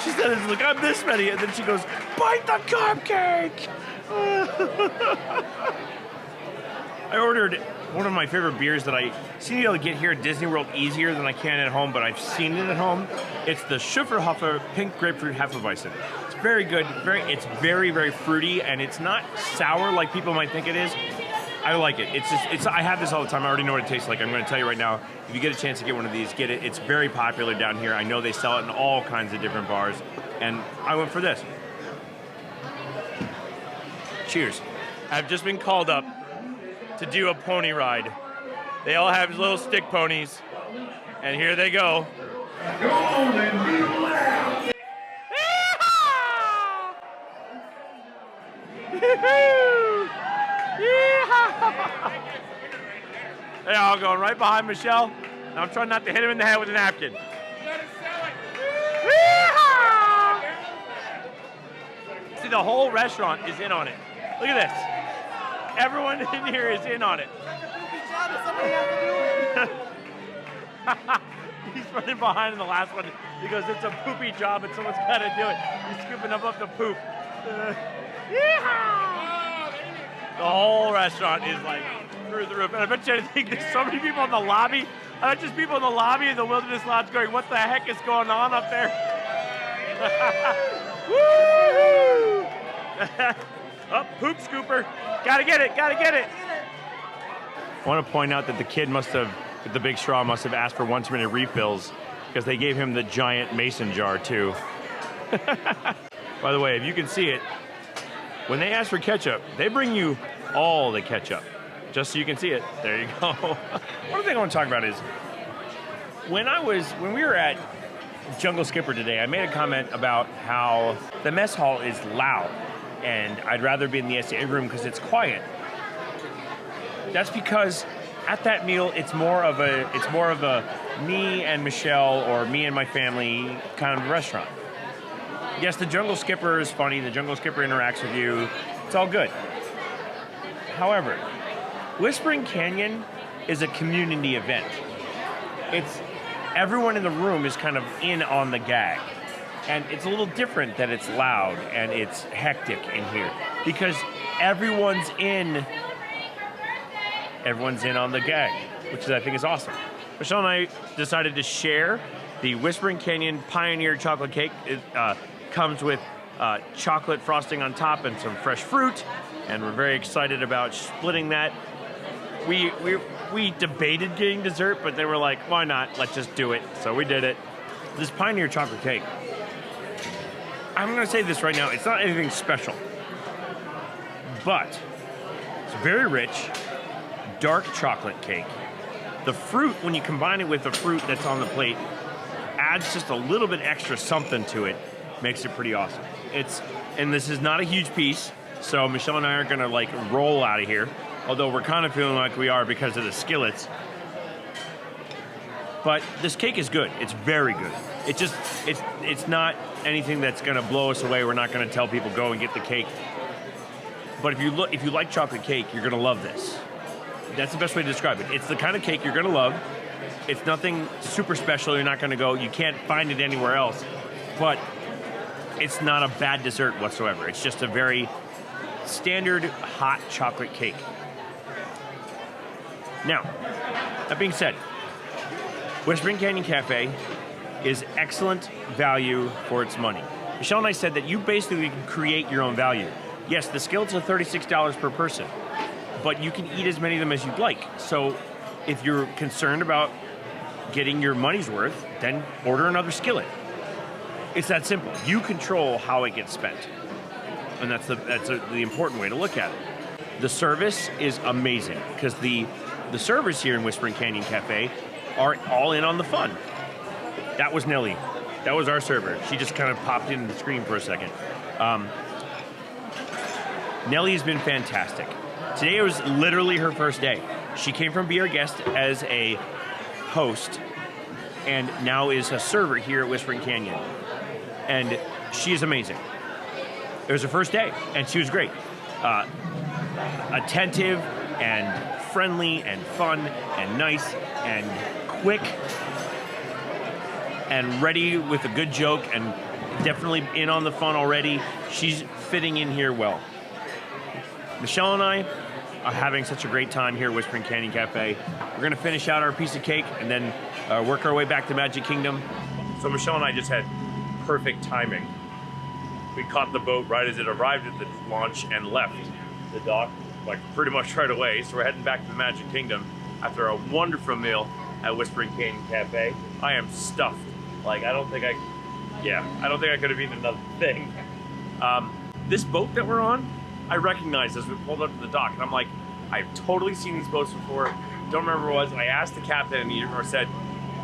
She said, it's like, I'm this many, and then she goes, bite the cupcake! I ordered one of my favorite beers that I seem to be able to get here at Disney World easier than I can at home, but I've seen it at home. It's the Schifferhofer Pink Grapefruit Hefeweizen. It's very good. It's very, very fruity, and it's not sour like people might think it is. I like it. I have this all the time. I already know what it tastes like. I'm going to tell you right now, if you get a chance to get one of these, get it. It's very popular down here. I know they sell it in all kinds of different bars, and I went for this. Cheers. I've just been called up to do a pony ride. They all have little stick ponies, and here they go. They're all going right behind Michelle. Now I'm trying not to hit him in the head with a napkin. See, the whole restaurant is in on it. Look at this. Everyone in here is in on it. He's running behind in the last one because it's a poopy job and someone's got to do it. He's scooping up the poop. The whole restaurant is like through the roof. And I bet you think there's so many people in the lobby. I bet just people in the lobby of the Wilderness Lodge going, what the heck is going on up there? Woo! Oh, poop scooper. Gotta get it. I want to point out that the kid with the big straw must have asked for one too many refills because they gave him the giant mason jar too. By the way, if you can see it, when they ask for ketchup, they bring you all the ketchup, just so you can see it. There you go. One thing I want to talk about is, when we were at Jungle Skipper today, I made a comment about how the mess hall is loud, and I'd rather be in the SDA room because it's quiet. That's because at that meal, it's more of a me and Michelle or me and my family kind of restaurant. Yes, the Jungle Skipper is funny. The Jungle Skipper interacts with you. It's all good. However, Whispering Canyon is a community event. Everyone in the room is kind of in on the gag. And it's a little different that it's loud and it's hectic in here because everyone's in on the gag, which I think is awesome. Michelle and I decided to share the Whispering Canyon Pioneer chocolate cake. It comes with chocolate frosting on top and some fresh fruit, and we're very excited about splitting that. We debated getting dessert, but they were like, why not? Let's just do it. So we did it. This Pioneer chocolate cake, I'm going to say this right now, it's not anything special, but it's very rich, dark chocolate cake. The fruit, when you combine it with the fruit that's on the plate, adds just a little bit extra something to it, makes it pretty awesome. And this is not a huge piece, so Michelle and I are gonna like roll out of here, although we're kind of feeling like we are because of the skillets. But this cake is good. It's very good. It's not anything that's gonna blow us away. We're not gonna tell people go and get the cake. But if you like chocolate cake, you're gonna love this. That's the best way to describe it. It's the kind of cake you're gonna love. It's nothing super special. You're not gonna go, you can't find it anywhere else. But it's not a bad dessert whatsoever. It's just a very standard hot chocolate cake. Now, that being said, Whispering Canyon Cafe is excellent value for its money. Michelle and I said that you basically can create your own value. Yes, the skillets are $36 per person, but you can eat as many of them as you'd like. So if you're concerned about getting your money's worth, then order another skillet. It's that simple. You control how it gets spent. And that's the important way to look at it. The service is amazing because the servers here in Whispering Canyon Cafe are all in on the fun. That was Nellie. That was our server. She just kind of popped into the screen for a second. Nellie's been fantastic. Today was literally her first day. She came from Be Our Guest as a host and now is a server here at Whispering Canyon. And she is amazing. It was her first day, and she was great. Attentive and friendly and fun and nice and quick and ready with a good joke and definitely in on the fun already. She's fitting in here well. Michelle and I are having such a great time here at Whispering Canyon Cafe. We're gonna finish out our piece of cake and then work our way back to Magic Kingdom. So Michelle and I just had perfect timing. We caught the boat right as it arrived at the launch and left the dock like pretty much right away. So we're heading back to the Magic Kingdom after a wonderful meal at Whispering Canyon Cafe. I am stuffed. Like I don't think I could have eaten another thing. This boat that we're on, I recognized as we pulled up to the dock, and I'm like, I've totally seen these boats before. Don't remember what it was. I asked the captain, and he said,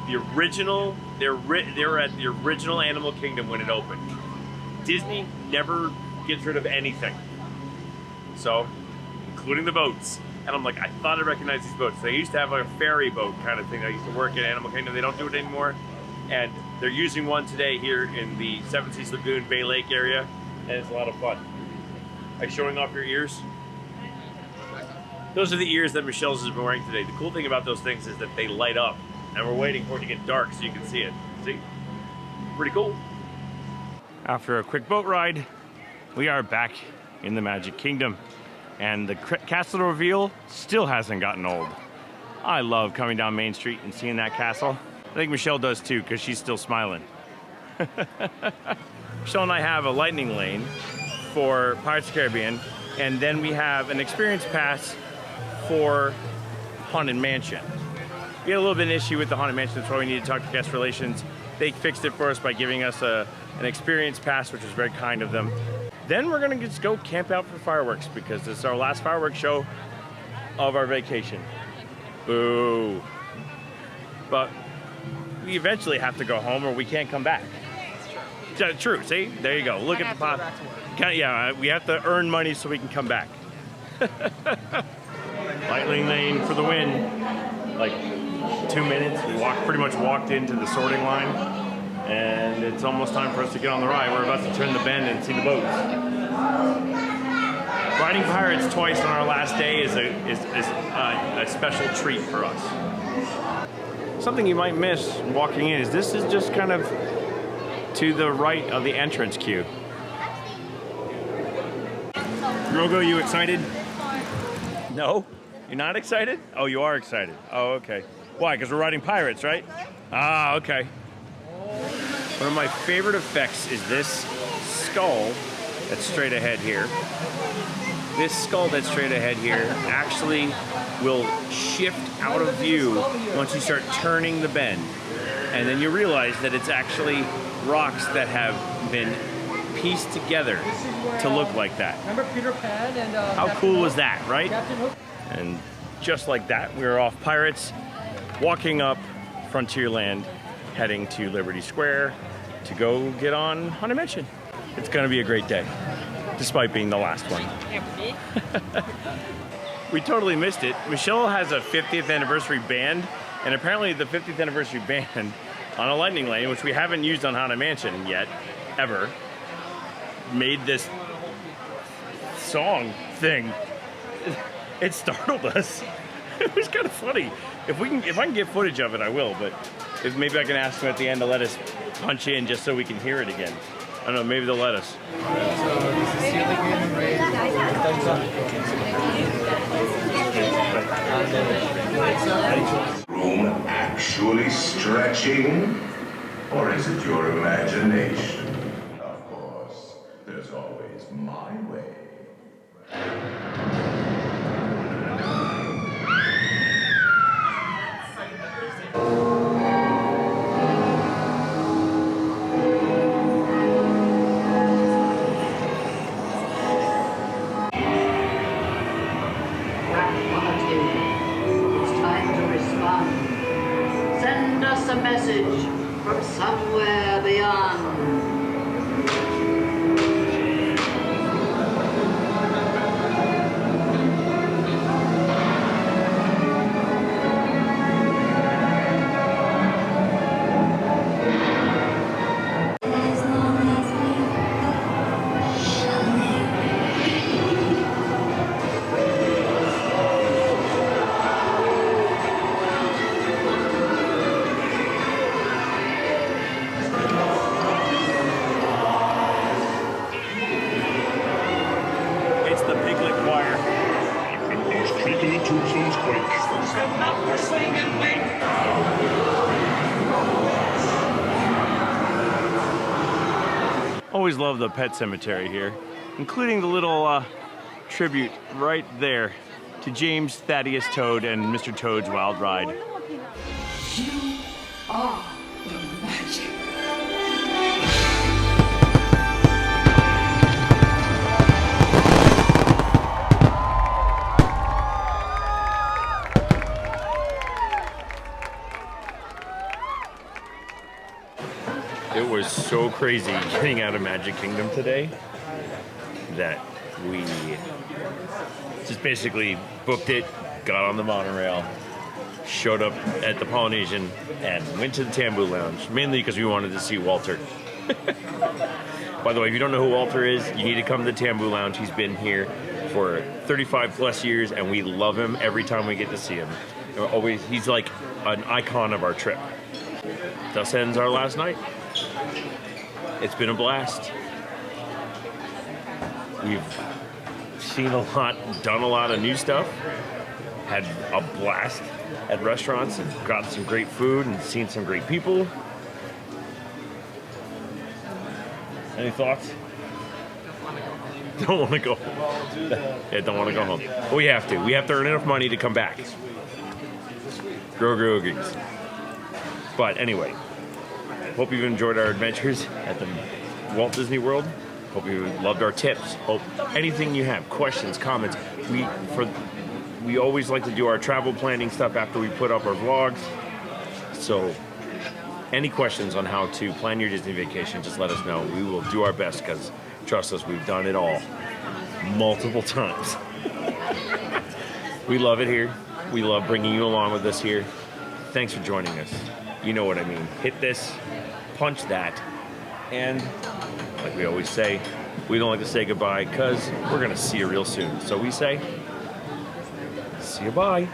the original, they were at the original Animal Kingdom when it opened. Disney never gets rid of anything. So, including the boats. And I'm like, I thought I recognized these boats. They used to have like a ferry boat kind of thing. I used to work at Animal Kingdom. They don't do it anymore. And they're using one today here in the Seven Seas Lagoon Bay Lake area. And it's a lot of fun. Are you showing off your ears? Those are the ears that Michelle's has been wearing today. The cool thing about those things is that they light up. And we're waiting for it to get dark so you can see it. See? Pretty cool. After a quick boat ride, we are back in the Magic Kingdom. And the castle reveal still hasn't gotten old. I love coming down Main Street and seeing that castle. I think Michelle does too, because she's still smiling. Michelle and I have a lightning lane for Pirates of the Caribbean, and then we have an experience pass for Haunted Mansion. We had a little bit of an issue with the Haunted Mansion, that's why we need to talk to guest relations. They fixed it for us by giving us an experience pass, which was very kind of them. Then we're gonna just go camp out for fireworks because this is our last fireworks show of our vacation. Boo. But we eventually have to go home or we can't come back. True, see? There you go. Look at the pop. Yeah, we have to earn money so we can come back. Lightning lane for the win. Like 2 minutes. We pretty much walked into the sorting line, and it's almost time for us to get on the ride. We're about to turn the bend and see the boats. Riding Pirates twice on our last day is a special treat for us. Something you might miss walking in is this is just kind of to the right of the entrance queue. Rogo, you excited? No? You're not excited? Oh, you are excited. Oh, okay. Why? Because we're riding Pirates, right? Ah, okay. One of my favorite effects is this skull that's straight ahead here, actually will shift out of view once you start turning the bend. And then you realize that it's actually rocks that have been pieced together to look like that. Remember Peter Pan and how cool was that, right? And just like that, we were off Pirates, walking up Frontierland, heading to Liberty Square to go get on Haunted Mansion. It's gonna be a great day, despite being the last one. We totally missed it. Michelle has a 50th anniversary band, and apparently the 50th anniversary band on a lightning lane, which we haven't used on Haunted Mansion yet, ever, made this song thing. It startled us. It was kind of funny. If I can get footage of it, I will. But if maybe I can ask them at the end to let us punch in just so we can hear it again. I don't know. Maybe they'll let us. Room actually stretching? Or is it your imagination? Of course, there's always my way. It's time to respond. Send us a message from somewhere beyond. Always love the pet cemetery here, including the little tribute right there to James Thaddeus Toad and Mr. Toad's Wild Ride. You are the magic. It was so crazy getting out of Magic Kingdom today that we just basically booked it, got on the monorail, showed up at the Polynesian, and went to the Tambu Lounge, mainly because we wanted to see Walter. By the way, if you don't know who Walter is, you need to come to the Tambu Lounge. He's been here for 35 plus years, and we love him every time we get to see him. He's like an icon of our trip. Thus ends our last night. It's been a blast. We've seen a lot, done a lot of new stuff, had a blast at restaurants, and got some great food and seen some great people. Any thoughts? Don't want to go home. Yeah, don't want to go home. But we have to. We have to earn enough money to come back. Grow. But anyway, hope you've enjoyed our adventures at the Walt Disney World. Hope you loved our tips. Hope anything you have, questions, comments. We always like to do our travel planning stuff after we put up our vlogs. So any questions on how to plan your Disney vacation, just let us know. We will do our best because, trust us, we've done it all multiple times. We love it here. We love bringing you along with us here. Thanks for joining us. You know what I mean. Hit this, punch that, and like we always say, we don't like to say goodbye because we're going to see you real soon. So we say, see you bye.